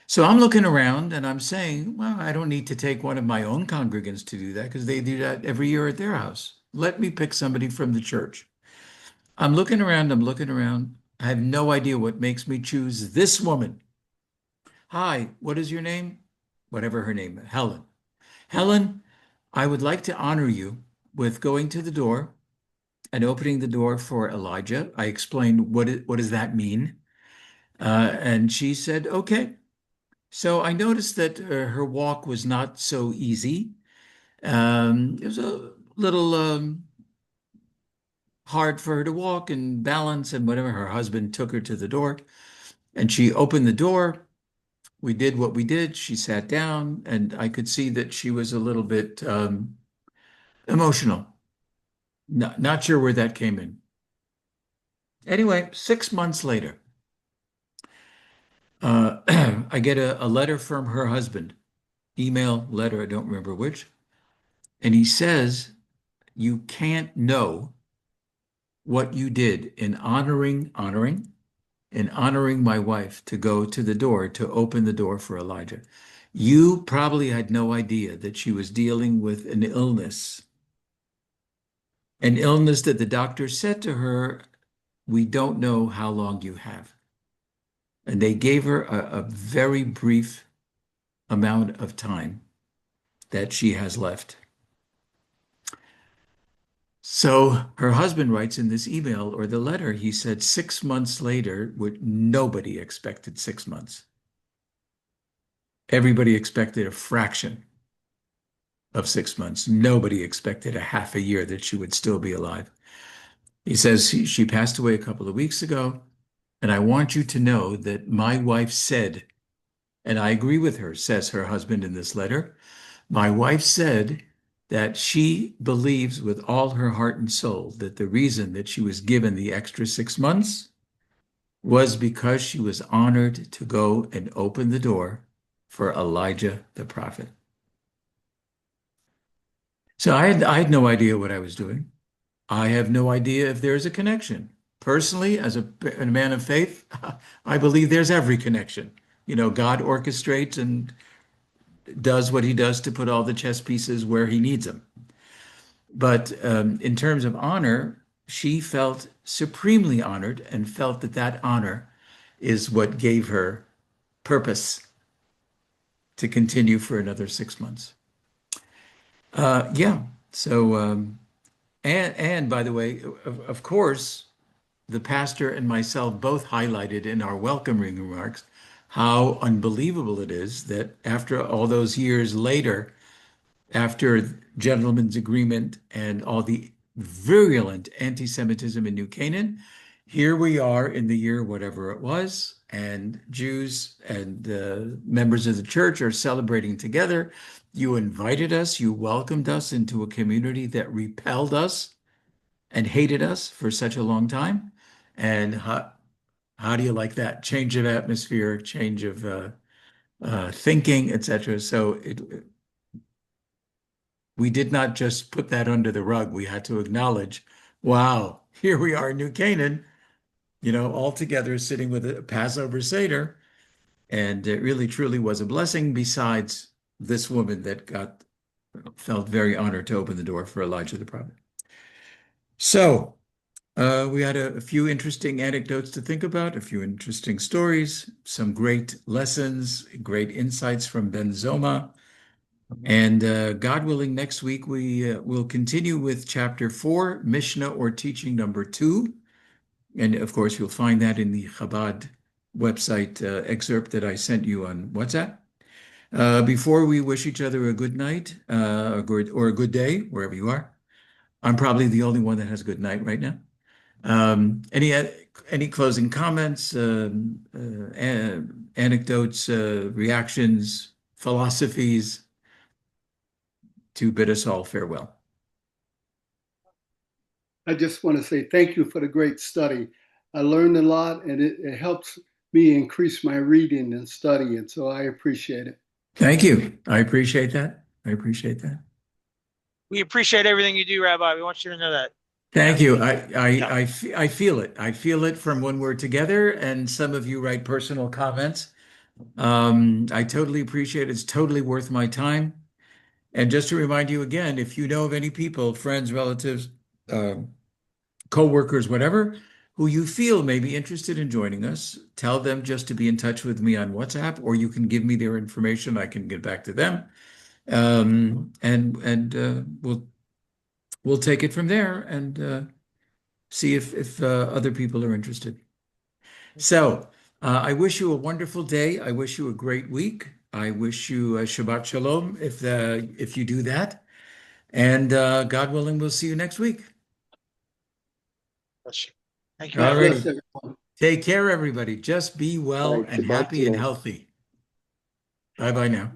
So I'm looking around and I'm saying, well, I don't need to take one of my own congregants to do that because they do that every year at their house. Let me pick somebody from the church. I'm looking around, I'm looking around. I have no idea what makes me choose this woman. Hi, what is your name? Whatever her name, Helen. Helen, I would like to honor you with going to the door and opening the door for Elijah. I explained what does that mean? And she said, okay. So I noticed that her walk was not so easy. It was a little hard for her to walk and balance and whatever. Her husband took her to the door and she opened the door. We did what we did. She sat down and I could see that she was a little bit emotional. Not sure where that came in. Anyway, 6 months later, I get a letter from her husband, email, letter, I don't remember which. And he says, you can't know what you did in honoring my wife to go to the door to open the door for Elijah. You probably had no idea that she was dealing with an illness that the doctor said to her, we don't know how long you have. And they gave her a very brief amount of time that she has left. So her husband writes in this email or the letter, he said 6 months later, nobody expected 6 months. Everybody expected a fraction of 6 months. Nobody expected a half a year that she would still be alive. He says she passed away a couple of weeks ago, and I want you to know that my wife said, and I agree with her, says her husband in this letter, my wife said that she believes with all her heart and soul that the reason that she was given the extra 6 months was because she was honored to go and open the door for Elijah the prophet. So I had no idea what I was doing. I have no idea if there's a connection. Personally, as a man of faith, I believe there's every connection. You know, God orchestrates and does what he does to put all the chess pieces where he needs them. But in terms of honor, she felt supremely honored and felt that that honor is what gave her purpose to continue for another 6 months. Yeah. So, and by the way, of course, the pastor and myself both highlighted in our welcoming remarks how unbelievable it is that after all those years later, after gentleman's agreement and all the virulent anti-Semitism in New Canaan, here we are in the year whatever it was, and Jews and members of the church are celebrating together. You invited us, you welcomed us into a community that repelled us and hated us for such a long time. And how do you like that? Change of atmosphere, change of thinking, etc. So we did not just put that under the rug. We had to acknowledge, wow, here we are in New Canaan, you know, all together sitting with a Passover Seder. And it really, truly was a blessing, besides this woman that felt very honored to open the door for Elijah the prophet. So we had a few interesting anecdotes to think about, a few interesting stories, some great lessons, great insights from Ben Zoma. And God willing, next week we will continue with chapter 4, Mishnah or teaching number 2. And of course, you'll find that in the Chabad website excerpt that I sent you on WhatsApp. Before we wish each other a good night or a good day, wherever you are. I'm probably the only one that has a good night right now. Any closing comments, anecdotes, reactions, philosophies to bid us all farewell? I just want to say thank you for the great study. I learned a lot, and it helps me increase my reading and study, and so I appreciate it. Thank you. I appreciate that. I appreciate that. We appreciate everything you do, Rabbi. We want you to know that. Thank you. Yeah. I feel it. I feel it from when we're together, and some of you write personal comments. I totally appreciate it. It's totally worth my time. And just to remind you again, if you know of any people, friends, relatives, co-workers, whatever, who you feel may be interested in joining us, tell them just to be in touch with me on WhatsApp, or you can give me their information. I can get back to them. We'll take it from there and see if other people are interested. So I wish you a wonderful day. I wish you a great week. I wish you a Shabbat Shalom if you do that. And God willing, we'll see you next week. Bless you. Thank you, All God Rabbi. bless right. everyone. Take care, everybody. Just be well All right, and Shabbat happy and shalom. healthy. Bye bye now.